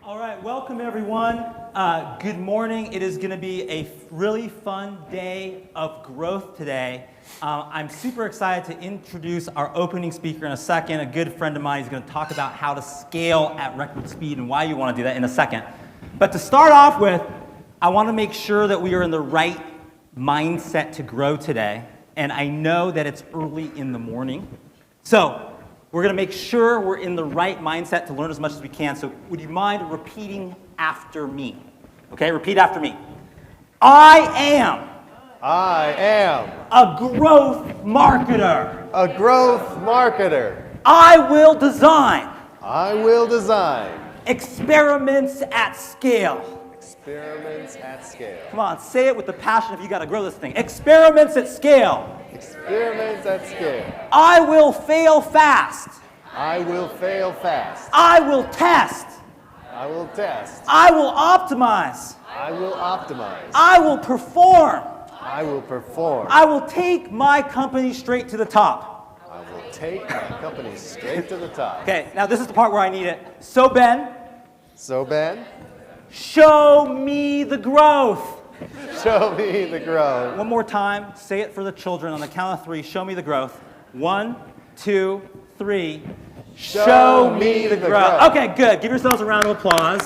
All right, welcome everyone. Good morning. It is going to be a really fun day of growth today. I'm super excited to introduce our opening speaker in a second. A good friend of mine is going to talk about how to scale at record speed and why you want to do that in a second. But to start off with, I want to make sure that we are in the right mindset to grow today. And I know that it's early in the morning. So we're going to make sure we're in the right mindset to learn as much as we can. So would you mind repeating after me? Okay, repeat after me. I am a growth marketer. A growth marketer. I will design experiments at scale. Experiments at scale. Come on, say it with the passion if you got to grow this thing. Experiments at scale. Experiments at scale. I will fail fast. I will fail fast. I will test. I will test. I will optimize. I will optimize. I will perform. I will perform. I will take my company straight to the top. I will take my company straight to the top. Okay, now this is the part where I need it. So Ben, show me the growth. Show me the growth. One more time, say it for the children on the count of 3. Show me the growth. 1, 2, 3. Show me the growth. Okay, good. Give yourselves a round of applause.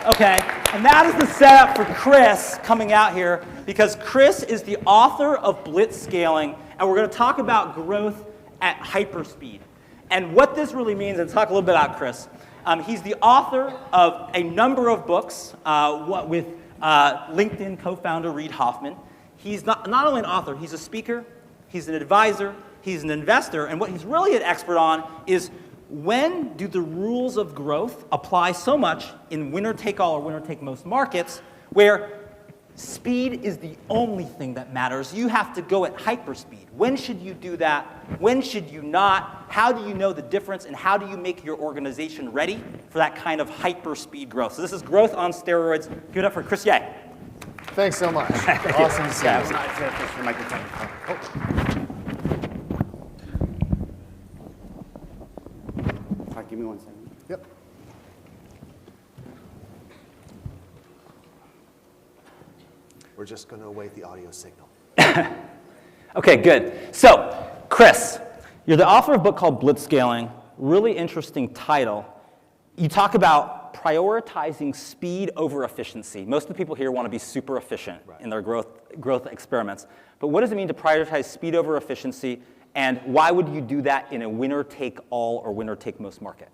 Okay, and that is the setup for Chris coming out here, because Chris is the author of Blitz Scaling, and we're going to talk about growth at hyperspeed. And what this really means, and talk a little bit about Chris. He's the author of a number of books with LinkedIn co-founder Reid Hoffman. He's not only an author, he's a speaker, he's an advisor, he's an investor, and what he's really an expert on is when do the rules of growth apply so much in winner-take-all or winner-take-most markets where speed is the only thing that matters. You have to go at hyperspeed. When should you do that? When should you not? How do you know the difference? And how do you make your organization ready for that kind of hyperspeed growth? So this is growth on steroids. Give it up for Chris Ye. Thanks so much. Awesome to see you. All right, give me 1 second. Yep. We're just going to await the audio signal. Okay, good. So, Chris, you're the author of a book called Blitz Scaling. Really interesting title. You talk about prioritizing speed over efficiency. Most of the people here want to be super efficient in their growth experiments. But what does it mean to prioritize speed over efficiency, and why would you do that in a winner-take-all or winner-take-most market?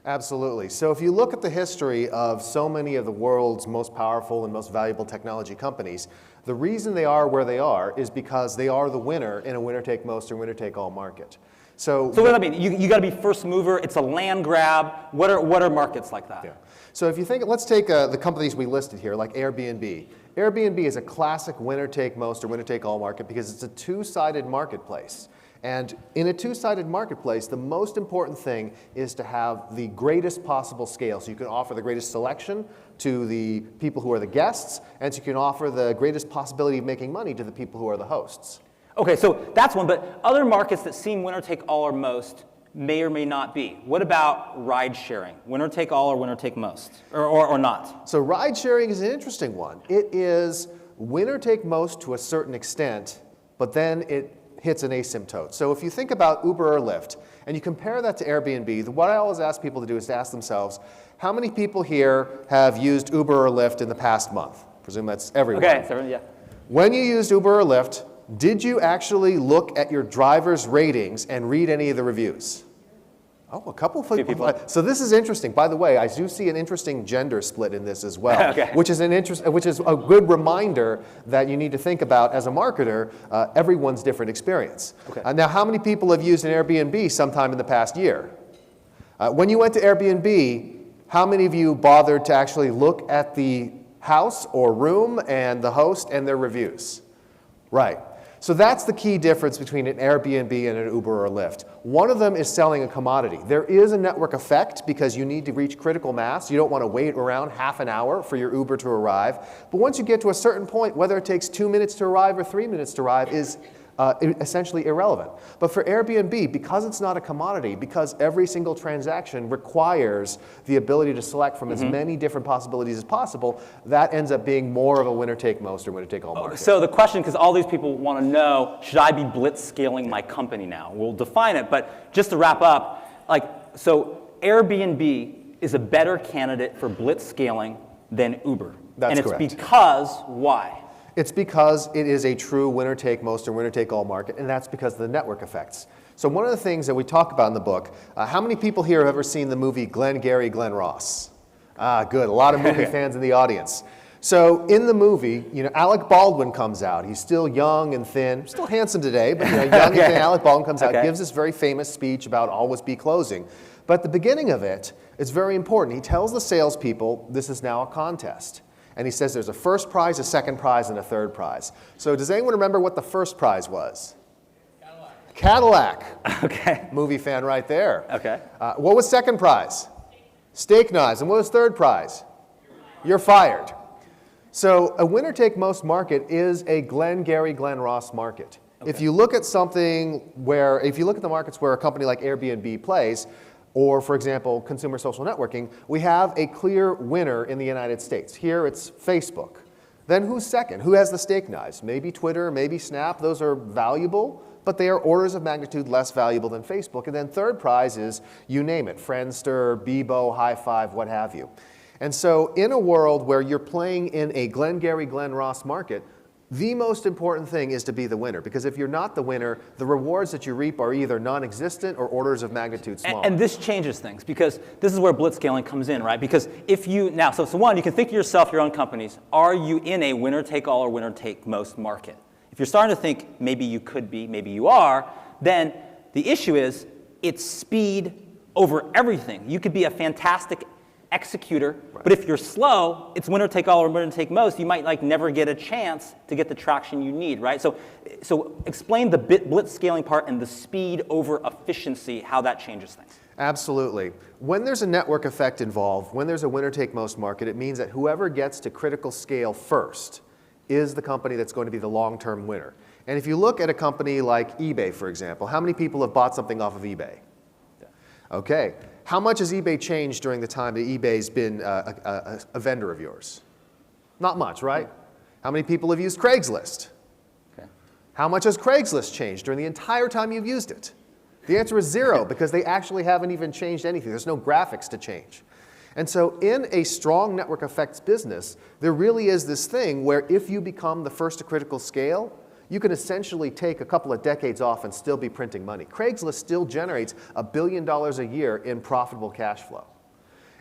Absolutely. So if you look at the history of so many of the world's most powerful and most valuable technology companies, the reason they are where they are is because they are the winner in a winner-take-most or winner-take-all market. So what does that mean? You got to be first mover. It's a land grab. What are markets like that? Yeah. So if you think, let's take the companies we listed here, like Airbnb. Airbnb is a classic winner-take-most or winner-take-all market because it's a two-sided marketplace. And in a two-sided marketplace, the most important thing is to have the greatest possible scale. So you can offer the greatest selection to the people who are the guests, and so you can offer the greatest possibility of making money to the people who are the hosts. Okay, so that's one, but other markets that seem winner-take-all or most may or may not be. What about ride sharing? Winner-take-all or winner-take-most, or not? So ride sharing is an interesting one. It is winner-take-most to a certain extent, but then it hits an asymptote. So if you think about Uber or Lyft, and you compare that to Airbnb, what I always ask people to do is to ask themselves, how many people here have used Uber or Lyft in the past month? Presume that's everyone. Okay, so, yeah. When you used Uber or Lyft, did you actually look at your driver's ratings and read any of the reviews? Oh, a couple of people. So this is interesting. By the way, I do see an interesting gender split in this as well, okay. which is a good reminder that you need to think about as a marketer, everyone's different experience. Okay. Now, how many people have used an Airbnb sometime in the past year? When you went to Airbnb, how many of you bothered to actually look at the house or room and the host and their reviews? Right. So that's the key difference between an Airbnb and an Uber or Lyft. One of them is selling a commodity. There is a network effect because you need to reach critical mass. You don't want to wait around half an hour for your Uber to arrive. But once you get to a certain point, whether it takes 2 minutes to arrive or 3 minutes to arrive is essentially irrelevant. But for Airbnb, because it's not a commodity, because every single transaction requires the ability to select from as many different possibilities as possible, that ends up being more of a winner-take-most or winner-take-all market. So the question, because all these people want to know, should I be blitz scaling my company now? We'll define it, but just to wrap up, so Airbnb is a better candidate for blitz scaling than Uber. That's correct. And it's because why? It's because it is a true winner-take-most or winner-take-all market, and that's because of the network effects. So one of the things that we talk about in the book, how many people here have ever seen the movie Glengarry Glen Ross? Good, a lot of movie fans in the audience. So in the movie, Alec Baldwin comes out. He's still young and thin, still handsome today, but young and thin. Alec Baldwin comes out, gives this very famous speech about always be closing. But at the beginning of it, it's very important. He tells the salespeople, this is now a contest. And he says there's a first prize, a second prize, and a third prize. So does anyone remember what the first prize was? Cadillac. Okay. Movie fan right there. Okay. What was second prize? Steak knives. And what was third prize? You're fired. So a winner-take-most market is a Glengarry Glen Ross market. Okay. If you look at if you look at the markets where a company like Airbnb plays, or, for example, consumer social networking, we have a clear winner in the United States. Here it's Facebook. Then who's second? Who has the steak knives? Maybe Twitter, maybe Snap. Those are valuable, but they are orders of magnitude less valuable than Facebook. And then third prize is, you name it, Friendster, Bebo, High Five, what have you. And so in a world where you're playing in a Glengarry Glen Ross market, the most important thing is to be the winner, because if you're not the winner, the rewards that you reap are either non-existent or orders of magnitude smaller. And this changes things, because this is where blitz scaling comes in, right? Because if you, now, so one, you can think to yourself, your own companies, are you in a winner-take-all or winner-take-most market? If you're starting to think maybe you could be, maybe you are, then the issue is it's speed over everything. You could be a fantastic executor, but if you're slow, it's winner take all or winner take most. You might never get a chance to get the traction you need, right? So explain the blitz scaling part and the speed over efficiency, how that changes things. Absolutely. When there's a network effect involved, when there's a winner take most market, it means that whoever gets to critical scale first is the company that's going to be the long-term winner. And if you look at a company like eBay, for example, how many people have bought something off of eBay? Okay. How much has eBay changed during the time that eBay's been a vendor of yours? Not much, right? How many people have used Craigslist? Okay. How much has Craigslist changed during the entire time you've used it? The answer is 0, because they actually haven't even changed anything. There's no graphics to change. And so in a strong network effects business, there really is this thing where if you become the first to critical scale, you can essentially take a couple of decades off and still be printing money. Craigslist still generates $1 billion a year in profitable cash flow.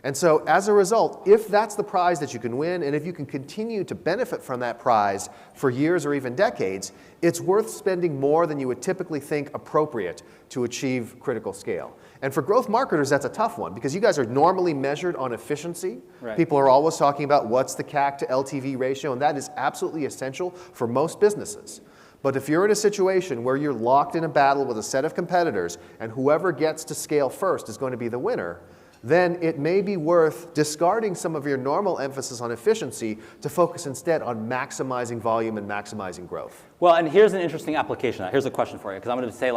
And so as a result, if that's the prize that you can win, and if you can continue to benefit from that prize for years or even decades, it's worth spending more than you would typically think appropriate to achieve critical scale. And for growth marketers, that's a tough one, because you guys are normally measured on efficiency. Right. People are always talking about what's the CAC to LTV ratio, and that is absolutely essential for most businesses. But if you're in a situation where you're locked in a battle with a set of competitors, and whoever gets to scale first is going to be the winner, then it may be worth discarding some of your normal emphasis on efficiency to focus instead on maximizing volume and maximizing growth. Well, and here's an interesting application. Here's a question for you, because I'm going to say,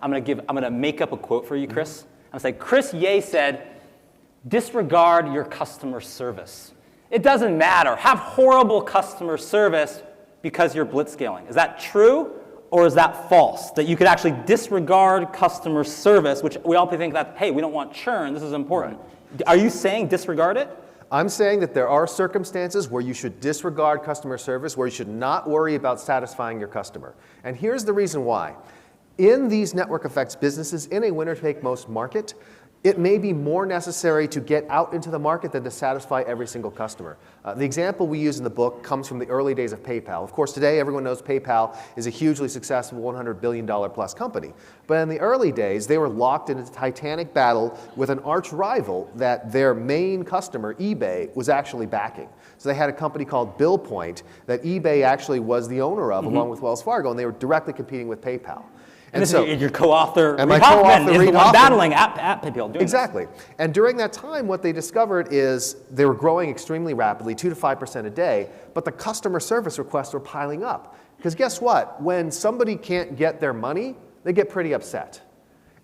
I'm going to make up a quote for you, Chris. I'm going to say, Chris Ye said, disregard your customer service. It doesn't matter. Have horrible customer service because you're blitz scaling. Is that true, or is that false? That you could actually disregard customer service, which we all think that, hey, we don't want churn, this is important. Right. Are you saying disregard it? I'm saying that there are circumstances where you should disregard customer service, where you should not worry about satisfying your customer. And here's the reason why. In these network effects businesses, in a winner-take-most market, it may be more necessary to get out into the market than to satisfy every single customer. The example we use in the book comes from the early days of PayPal. Of course, today everyone knows PayPal is a hugely successful $100 billion plus company. But in the early days, they were locked in a titanic battle with an arch rival that their main customer, eBay, was actually backing. So they had a company called BillPoint that eBay actually was the owner of, along with Wells Fargo, and they were directly competing with PayPal. And so your co-author, and my co-author, is the one battling at PayPal. Exactly. And during that time, what they discovered is they were growing extremely rapidly, 2 to 5% a day, but the customer service requests were piling up. Because guess what? When somebody can't get their money, they get pretty upset.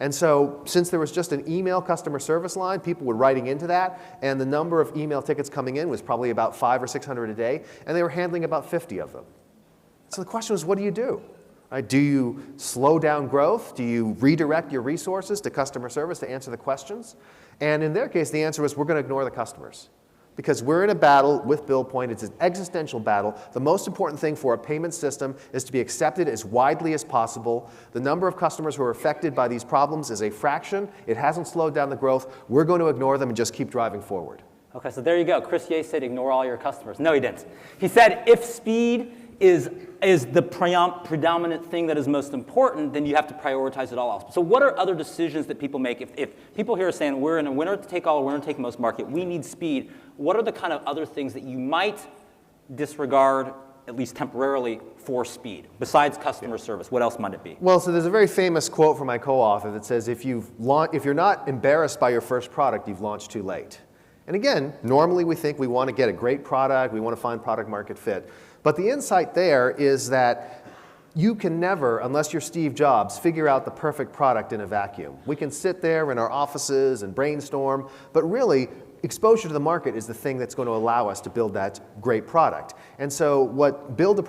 And so since there was just an email customer service line, people were writing into that, and the number of email tickets coming in was probably about 500 or 600 a day, and they were handling about 50 of them. So the question was, what do you do? Right? Do you slow down growth? Do you redirect your resources to customer service to answer the questions? And in their case, the answer was, we're going to ignore the customers. Because we're in a battle with BillPoint. It's an existential battle. The most important thing for a payment system is to be accepted as widely as possible. The number of customers who are affected by these problems is a fraction. It hasn't slowed down the growth. We're going to ignore them and just keep driving forward. Okay, so there you go. Chris Ye said ignore all your customers. No, he didn't. He said if speed is the predominant thing that is most important, then you have to prioritize it all else. So what are other decisions that people make? If people here are saying we're in a winner-take-all or winner-take-most market, we need speed, what are the kind of other things that you might disregard, at least temporarily, for speed, besides customer service? What else might it be? Well, so there's a very famous quote from my co-author that says, if you're not embarrassed by your first product, you've launched too late. And again, normally we think we want to get a great product, we want to find product market fit. But the insight there is that you can never, unless you're Steve Jobs, figure out the perfect product in a vacuum. We can sit there in our offices and brainstorm, but really, exposure to the market is the thing that's going to allow us to build that great product. And so what launch a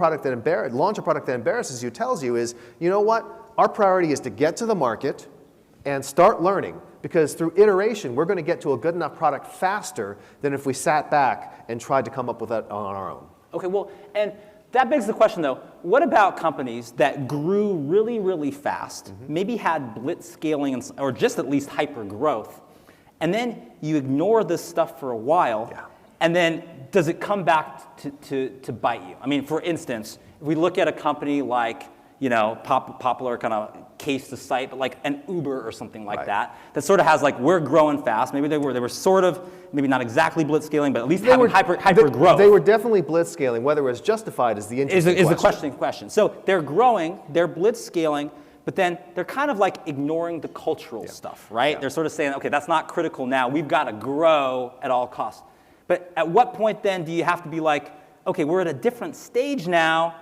product that embarrasses you tells you is, you know what? Our priority is to get to the market and start learning. Because through iteration, we're going to get to a good enough product faster than if we sat back and tried to come up with that on our own. Okay, well, and that begs the question, though, what about companies that grew really, really fast, maybe had blitz scaling, or just at least hyper growth, and then you ignore this stuff for a while, and then does it come back to bite you? I mean, for instance, if we look at a company like, popular kind of case to cite, but like an Uber or something like that sort of has like, we're growing fast. Maybe they were sort of, maybe not exactly blitz scaling, but at least having hyper growth. They were definitely blitz scaling. Whether it was justified is the interesting question. So they're growing, they're blitz scaling, but then they're kind of like ignoring the cultural stuff, right? Yeah. They're sort of saying, okay, that's not critical now. We've got to grow at all costs. But at what point then do you have to be like, okay, we're at a different stage now.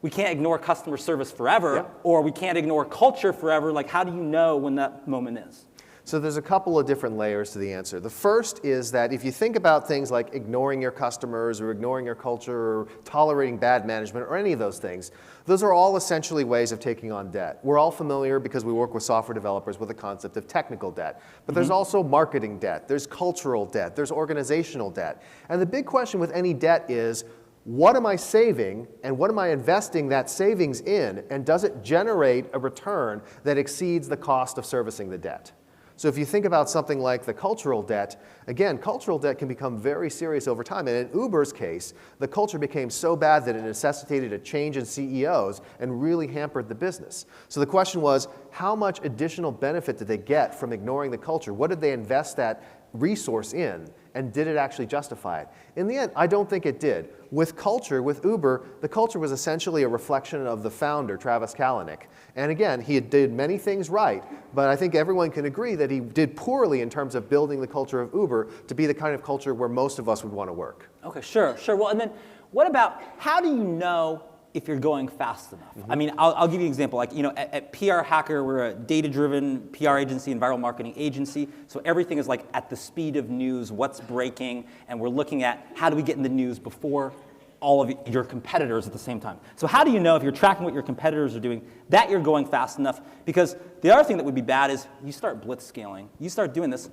We can't ignore customer service forever, or we can't ignore culture forever. Like, how do you know when that moment is? So there's a couple of different layers to the answer. The first is that if you think about things like ignoring your customers or ignoring your culture or tolerating bad management or any of those things, those are all essentially ways of taking on debt. We're all familiar, because we work with software developers, with the concept of technical debt. But there's also marketing debt, there's cultural debt, there's organizational debt. And the big question with any debt is, what am I saving and what am I investing that savings in, and does it generate a return that exceeds the cost of servicing the debt? So if you think about something like the cultural debt, again, cultural debt can become very serious over time. And in Uber's case, the culture became so bad that it necessitated a change in CEOs and really hampered the business. So the question was, how much additional benefit did they get from ignoring the culture? What did they invest that resource in, and did it actually justify it? In the end, I don't think it did. With culture, with Uber, the culture was essentially a reflection of the founder, Travis Kalanick. And again, he did many things right, but I think everyone can agree that he did poorly in terms of building the culture of Uber to be the kind of culture where most of us would want to work. Okay, sure. Well, and then what about, how do you know if you're going fast enough? I mean, I'll give you an example. Like, at PR Hacker, we're a data-driven PR agency and viral marketing agency. So everything is like at the speed of news, what's breaking, and we're looking at how do we get in the news before all of your competitors at the same time. So how do you know, if you're tracking what your competitors are doing, that you're going fast enough? Because the other thing that would be bad is you start blitz scaling, you start doing this,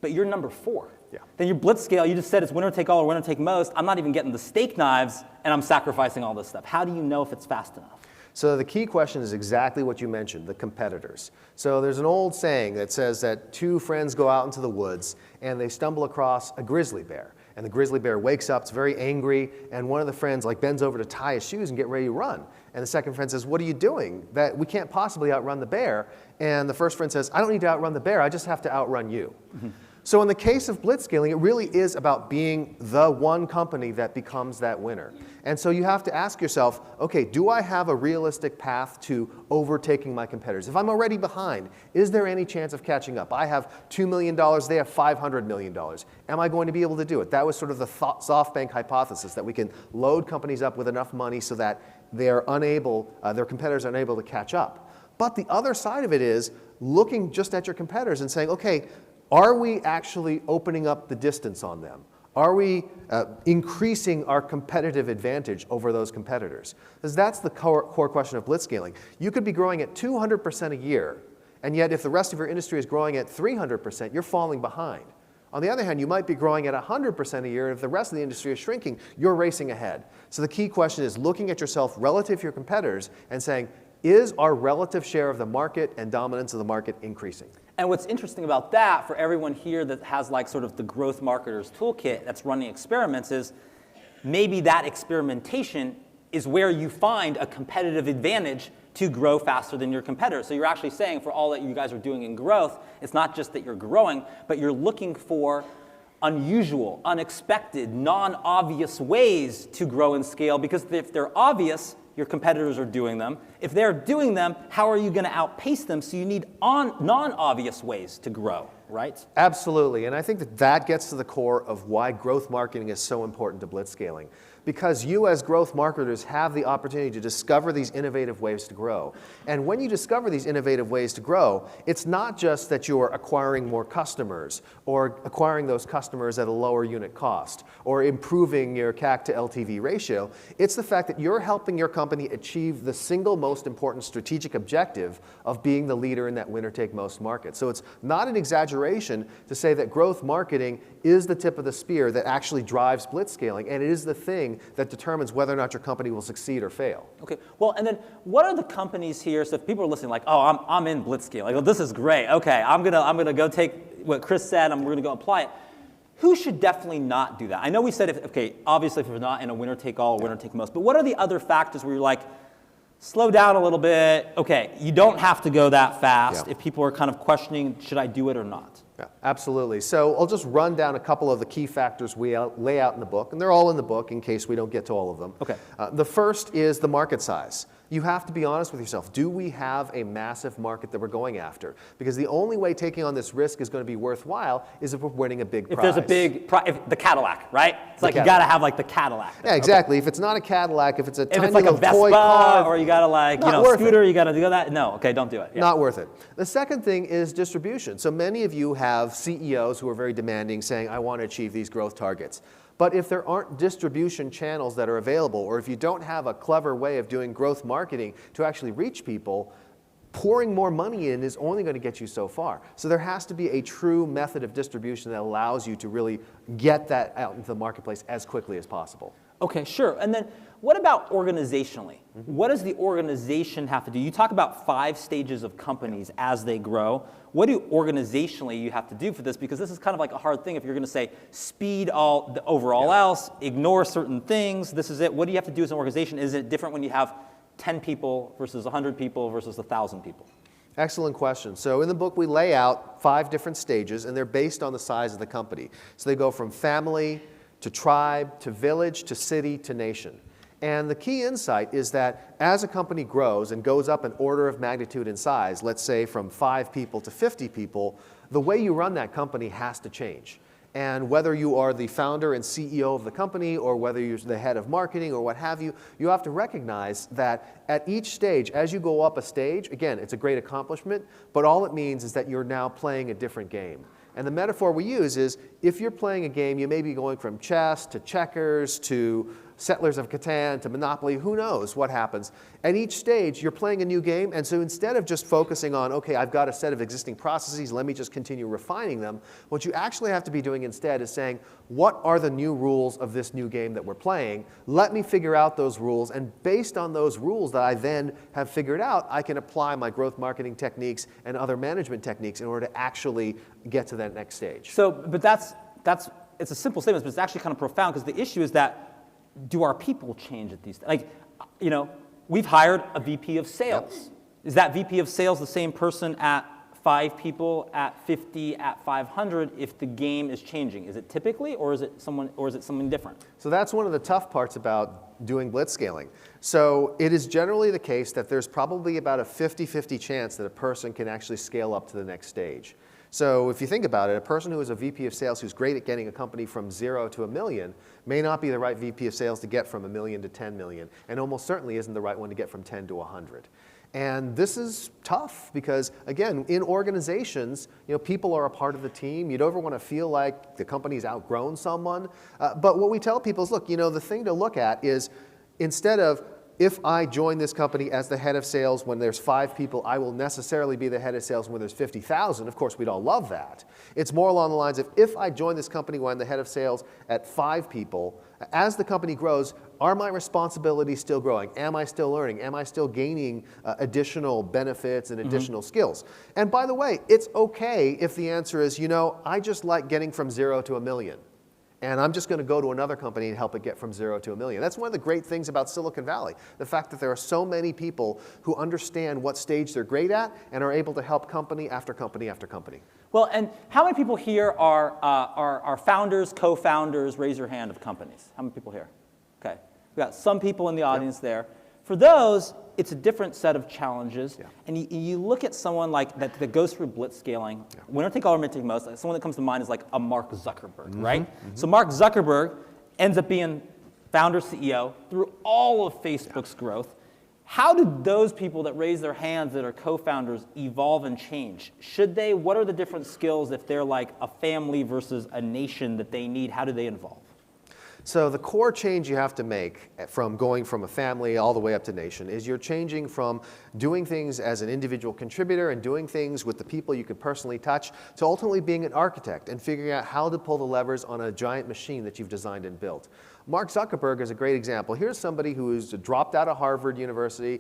but you're number 4. Then your blitz scale, you just said it's winner take all or winner take most. I'm not even getting the steak knives, and I'm sacrificing all this stuff. How do you know if it's fast enough? So the key question is exactly what you mentioned, the competitors. So there's an old saying that says that two friends go out into the woods, and they stumble across a grizzly bear. And the grizzly bear wakes up, it's very angry, and one of the friends bends over to tie his shoes and get ready to run. And the second friend says, what are you doing? That we can't possibly outrun the bear. And the first friend says, I don't need to outrun the bear, I just have to outrun you. So in the case of blitzscaling, it really is about being the one company that becomes that winner. And so you have to ask yourself, okay, do I have a realistic path to overtaking my competitors? If I'm already behind, is there any chance of catching up? I have $2 million, they have $500 million. Am I going to be able to do it? That was sort of the SoftBank hypothesis, that we can load companies up with enough money so that their competitors are unable to catch up. But the other side of it is looking just at your competitors and saying, okay, are we actually opening up the distance on them? Are we increasing our competitive advantage over those competitors? Because that's the core question of blitzscaling. You could be growing at 200% a year, and yet if the rest of your industry is growing at 300%, you're falling behind. On the other hand, you might be growing at 100% a year, and if the rest of the industry is shrinking, you're racing ahead. So the key question is looking at yourself relative to your competitors and saying, is our relative share of the market and dominance of the market increasing? And what's interesting about that, for everyone here that has like sort of the growth marketers toolkit that's running experiments, is maybe that experimentation is where you find a competitive advantage to grow faster than your competitors. So you're actually saying, for all that you guys are doing in growth, it's not just that you're growing, but you're looking for unusual, unexpected, non-obvious ways to grow and scale, because if they're obvious, your competitors are doing them. If they're doing them, how are you going to outpace them? So you need non-obvious ways to grow, right? Absolutely, and I think that gets to the core of why growth marketing is so important to blitzscaling. Because you as growth marketers have the opportunity to discover these innovative ways to grow. And when you discover these innovative ways to grow, it's not just that you're acquiring more customers or acquiring those customers at a lower unit cost or improving your CAC to LTV ratio. It's the fact that you're helping your company achieve the single most important strategic objective of being the leader in that winner-take-most market. So it's not an exaggeration to say that growth marketing is the tip of the spear that actually drives blitzscaling, and it is the thing that determines whether or not your company will succeed or fail. Okay, well, and then what are the companies here? So if people are listening, like, oh, I'm in blitzscaling. Like, oh, this is great. Okay, I'm gonna go take what Chris said, and we're gonna go apply it. Who should definitely not do that? I know we said, obviously if you're not in a winner-take-all, winner-take-most, but what are the other factors where you're like, slow down a little bit? Okay, you don't have to go that fast if people are kind of questioning, should I do it or not? Yeah, absolutely. So I'll just run down a couple of the key factors we lay out in the book, and they're all in the book in case we don't get to all of them. Okay. The first is the market size. You have to be honest with yourself. Do we have a massive market that we're going after? Because the only way taking on this risk is going to be worthwhile is if we're winning a big prize. If there's a big prize, the Cadillac, right? It's like you got to have like the Cadillac. Yeah, exactly. Okay. If it's not a Cadillac, if it's a tiny it's like little a Vespa, toy car, or you got to like, scooter, you got to do that. No, okay, don't do it. Yeah. Not worth it. The second thing is distribution. So many of you have CEOs who are very demanding, saying, I want to achieve these growth targets. But if there aren't distribution channels that are available, or if you don't have a clever way of doing growth marketing to actually reach people, pouring more money in is only going to get you so far. So there has to be a true method of distribution that allows you to really get that out into the marketplace as quickly as possible. Okay, sure. And then what about organizationally? What does the organization have to do? You talk about 5 stages of companies as they grow. What do organizationally you have to do for this? Because this is kind of like a hard thing if you're going to say speed over all else, ignore certain things, this is it. What do you have to do as an organization? Is it different when you have 10 people versus 100 people versus 1,000 people? Excellent question. So in the book, we lay out 5 different stages, and they're based on the size of the company. So they go from family to tribe to village to city to nation. And the key insight is that as a company grows and goes up an order of magnitude in size, let's say from 5 people to 50 people, the way you run that company has to change. And whether you are the founder and CEO of the company or whether you're the head of marketing or what have you, you have to recognize that at each stage, as you go up a stage, again, it's a great accomplishment, but all it means is that you're now playing a different game. And the metaphor we use is, if you're playing a game, you may be going from chess to checkers to Settlers of Catan to Monopoly, who knows what happens. At each stage, you're playing a new game, and so instead of just focusing on, okay, I've got a set of existing processes, let me just continue refining them, what you actually have to be doing instead is saying, what are the new rules of this new game that we're playing? Let me figure out those rules, and based on those rules that I then have figured out, I can apply my growth marketing techniques and other management techniques in order to actually get to that next stage. So, but it's a simple statement, but it's actually kind of profound, because the issue is that, do our people change at these? Like, we've hired a VP of sales. Yep. Is that VP of sales the same person at 5 people, at 50, at 500 if the game is changing? Is it typically, or is it something different? So that's one of the tough parts about doing blitz scaling. So it is generally the case that there's probably about a 50-50 chance that a person can actually scale up to the next stage. So if you think about it, a person who is a VP of sales who's great at getting a company from 0 to $1 million may not be the right VP of sales to get from $1 million to 10 million, and almost certainly isn't the right one to get from 10 to 100. And this is tough because, again, in organizations, people are a part of the team. You don't ever want to feel like the company's outgrown someone. But what we tell people is, look, the thing to look at is instead of, if I join this company as the head of sales when there's 5 people, I will necessarily be the head of sales when there's 50,000. Of course, we'd all love that. It's more along the lines of, if I join this company when I'm the head of sales at 5 people, as the company grows, are my responsibilities still growing? Am I still learning? Am I still gaining additional benefits and additional skills? And by the way, it's okay if the answer is, I just like getting from 0 to $1 million. And I'm just going to go to another company and help it get from 0 to $1 million. That's one of the great things about Silicon Valley, the fact that there are so many people who understand what stage they're great at and are able to help company after company after company. Well, and how many people here are founders, co-founders? Raise your hand of companies. How many people here? Okay. We've got some people in the audience there. For those, it's a different set of challenges. Yeah. And you look at someone like that goes through blitz scaling. Yeah. Winner take all or winner take most. Someone that comes to mind is like a Mark Zuckerberg, right? Mm-hmm. So Mark Zuckerberg ends up being founder, CEO through all of Facebook's growth. How did those people that raise their hands that are co-founders evolve and change? Should they? What are the different skills if they're like a family versus a nation that they need? How do they evolve? So the core change you have to make from going from a family all the way up to nation is you're changing from doing things as an individual contributor and doing things with the people you could personally touch to ultimately being an architect and figuring out how to pull the levers on a giant machine that you've designed and built. Mark Zuckerberg is a great example. Here's somebody who's dropped out of Harvard University.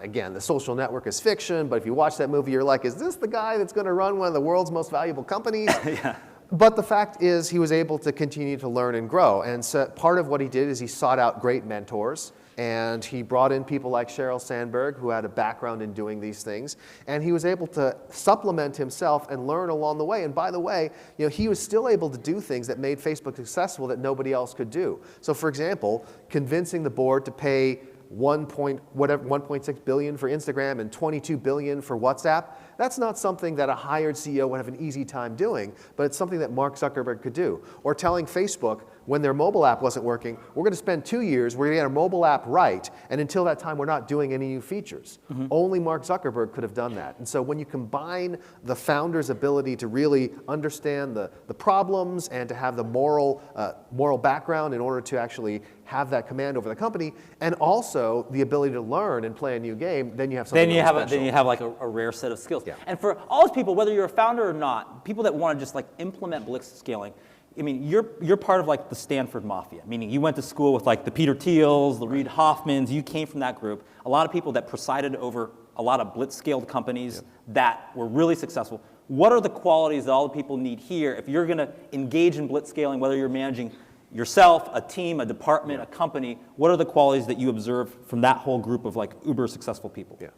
Again, The Social Network is fiction, but if you watch that movie, you're like, is this the guy that's going to run one of the world's most valuable companies? Yeah. But the fact is he was able to continue to learn and grow. And so part of what he did is he sought out great mentors. And he brought in people like Sheryl Sandberg, who had a background in doing these things. And he was able to supplement himself and learn along the way. And by the way, he was still able to do things that made Facebook successful that nobody else could do. So for example, convincing the board to pay 1.6 billion for Instagram and 22 billion for WhatsApp. That's not something that a hired CEO would have an easy time doing, but it's something that Mark Zuckerberg could do. Or telling Facebook, when their mobile app wasn't working, we're going to spend 2 years, we're going to get our mobile app right, and until that time, we're not doing any new features. Mm-hmm. Only Mark Zuckerberg could have done that. And so when you combine the founder's ability to really understand the problems and to have the moral background in order to actually have that command over the company, and also the ability to learn and play a new game, then you have something special. Then you have like a rare set of skills. Yeah. And for all those people, whether you're a founder or not, people that want to just like implement blitz scaling, I mean, you're part of like the Stanford Mafia, meaning you went to school with like the Peter Thiels, the Reid Hoffmans, you came from that group. A lot of people that presided over a lot of blitz-scaled companies that were really successful. What are the qualities that all the people need here if you're going to engage in blitz scaling, whether you're managing yourself, a team, a department, a company? What are the qualities that you observe from that whole group of like uber successful people? Yeah.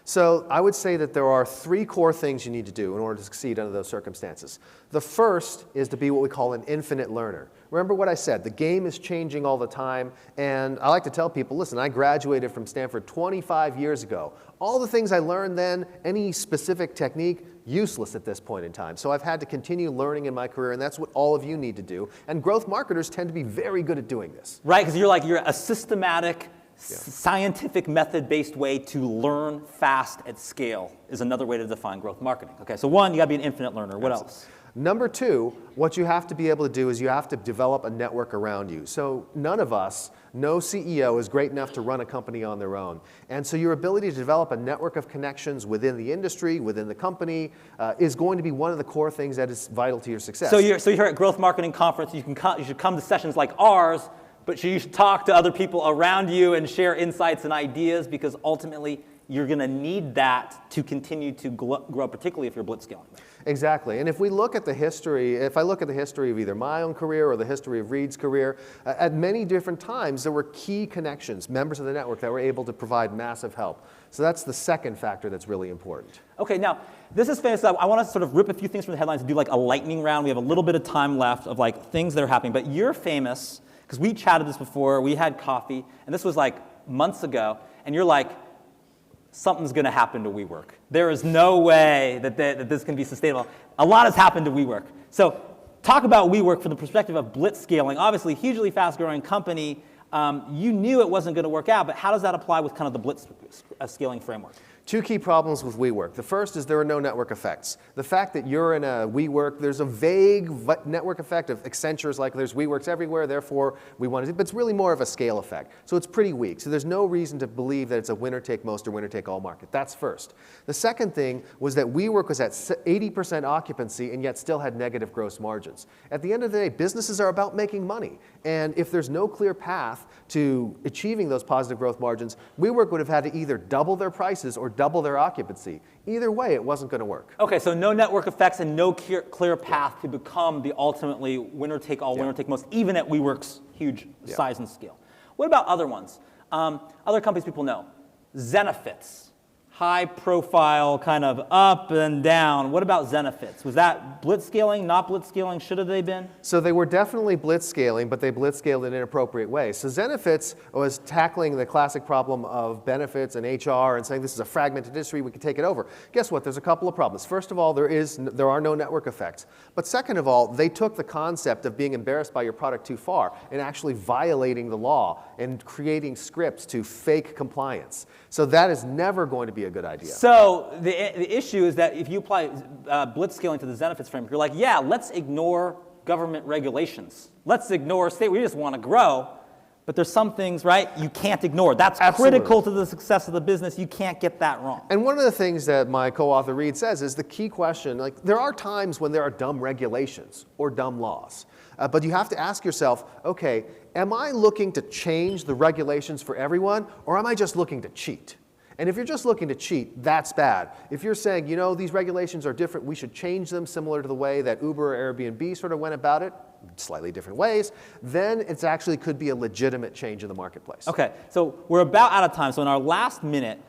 So I would say that there are 3 core things you need to do in order to succeed under those circumstances. The first is to be what we call an infinite learner. Remember what I said, the game is changing all the time, and I like to tell people, listen, I graduated from Stanford 25 years ago. All the things I learned then, any specific technique, useless at this point in time. So I've had to continue learning in my career, and that's what all of you need to do. And growth marketers tend to be very good at doing this. Right, because you're a systematic, scientific method-based way to learn fast at scale is another way to define growth marketing. Okay, so one, you got to be an infinite learner. What else? Number 2, what you have to be able to do is you have to develop a network around you. So none of us, no CEO is great enough to run a company on their own. And so your ability to develop a network of connections within the industry, within the company, is going to be one of the core things that is vital to your success. So you're at Growth Marketing Conference, you should come to sessions like ours, but you should talk to other people around you and share insights and ideas, because ultimately you're going to need that to continue to grow, particularly if you're blitz scaling. Exactly. And if we look at the history, if I look at the history of either my own career or the history of Reed's career, at many different times there were key connections, members of the network that were able to provide massive help. So that's the second factor that's really important. Okay, now, this is famous. I want to sort of rip a few things from the headlines and do like a lightning round. We have a little bit of time left of like things that are happening. But you're famous, because we chatted this before, we had coffee, and this was like months ago, and you're like, something's going to happen to WeWork. There is no way that this can be sustainable. A lot has happened to WeWork. So talk about WeWork from the perspective of blitz scaling. Obviously, hugely fast-growing company. You knew it wasn't going to work out, but how does that apply with kind of the blitz scaling framework? Two key problems with WeWork. The first is there are no network effects. The fact that you're in a WeWork, there's a vague network effect of Accenture's like there's WeWorks everywhere, therefore we want to do, but it's really more of a scale effect. So it's pretty weak. So there's no reason to believe that it's a winner-take-most or winner-take-all market. That's first. The second thing was that WeWork was at 80% occupancy and yet still had negative gross margins. At the end of the day, businesses are about making money. And if there's no clear path to achieving those positive growth margins, WeWork would have had to either double their prices or double their occupancy. Either way, it wasn't going to work. Okay, so no network effects and no clear path to become the ultimately winner-take-all, winner-take-most, even at WeWork's huge size and scale. What about other ones? Other companies people know. Zenefits. High profile, kind of up and down. What about Zenefits? Was that blitz scaling, not blitz scaling? Should have they been? So they were definitely blitz scaling, but they blitz scaled in inappropriate ways. So Zenefits was tackling the classic problem of benefits and HR and saying this is a fragmented industry, we can take it over. Guess what? There's a couple of problems. First of all, there are no network effects. But second of all, they took the concept of being embarrassed by your product too far and actually violating the law and creating scripts to fake compliance. So that is never going to be a good idea. So the issue is that if you apply blitz scaling to the Zenefits framework, you're like, yeah, let's ignore government regulations. Let's ignore state. We just want to grow. But there's some things, right, you can't ignore. That's critical to the success of the business. You can't get that wrong. And one of the things that my co-author Reed says is the key question, like there are times when there are dumb regulations or dumb laws. But you have to ask yourself, okay, am I looking to change the regulations for everyone, or am I just looking to cheat? And if you're just looking to cheat, that's bad. If you're saying, you know, these regulations are different, we should change them similar to the way that Uber or Airbnb sort of went about it, slightly different ways, then it actually could be a legitimate change in the marketplace. Okay, so we're about out of time. So in our last minute,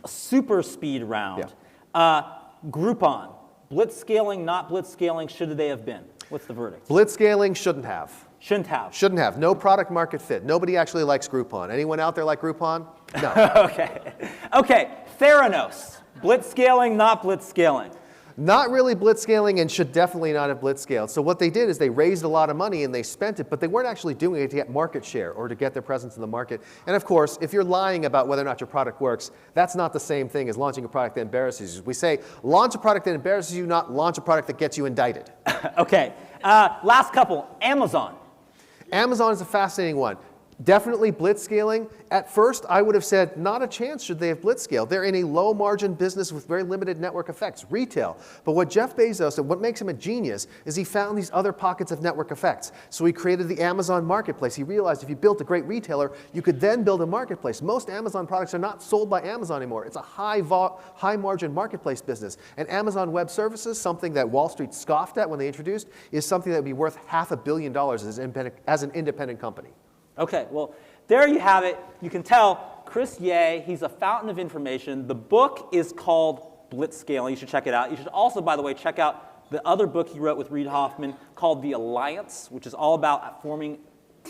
a super speed round, Groupon, blitz scaling, not blitz scaling, should they have been? What's the verdict? Blitz scaling shouldn't have. Shouldn't have. Shouldn't have. No product market fit. Nobody actually likes Groupon. Anyone out there like Groupon? No. Okay, Theranos, blitz scaling, not blitz scaling. Not really blitz scaling and should definitely not have blitz scaled. So what they did is they raised a lot of money and they spent it, but they weren't actually doing it to get market share or to get their presence in the market. And of course, if you're lying about whether or not your product works, that's not the same thing as launching a product that embarrasses you. We say, launch a product that embarrasses you, not launch a product that gets you indicted. Okay, last couple, Amazon. Amazon is a fascinating one. Definitely blitz scaling. At first, I would have said, not a chance should they have blitz scaled. They're in a low margin business with very limited network effects, retail. But what Jeff Bezos, and what makes him a genius, is he found these other pockets of network effects. So he created the Amazon marketplace. He realized if you built a great retailer, you could then build a marketplace. Most Amazon products are not sold by Amazon anymore. It's a high margin marketplace business. And Amazon Web Services, something that Wall Street scoffed at when they introduced, is something that would be worth $500 million as an independent company. Okay, well, there you have it. You can tell Chris Ye, he's a fountain of information. The book is called Blitz Scaling. You should check it out. You should also, by the way, check out the other book he wrote with Reid Hoffman called The Alliance, which is all about forming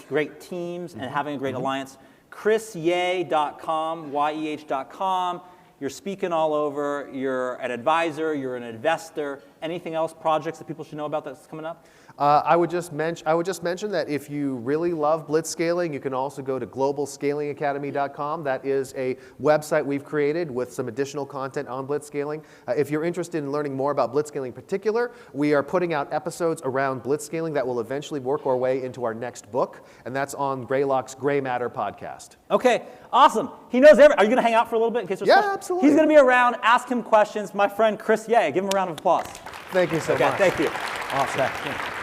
great teams and having a great alliance. ChrisYeh.com, YEH.com. You're speaking all over. You're an advisor. You're an investor. Anything else, projects that people should know about that's coming up? I would just mention that if you really love blitz scaling, you can also go to globalscalingacademy.com. That is a website we've created with some additional content on blitz scaling. If you're interested in learning more about blitz scaling in particular, we are putting out episodes around blitz scaling that will eventually work our way into our next book, and that's on Greylock's Gray Matter podcast. Okay, awesome. He knows everything. Are you going to hang out for a little bit in case there's questions? Absolutely. He's going to be around. Ask him questions. My friend Chris Ye. Give him a round of applause. Thank you so much. Okay, thank you. Awesome.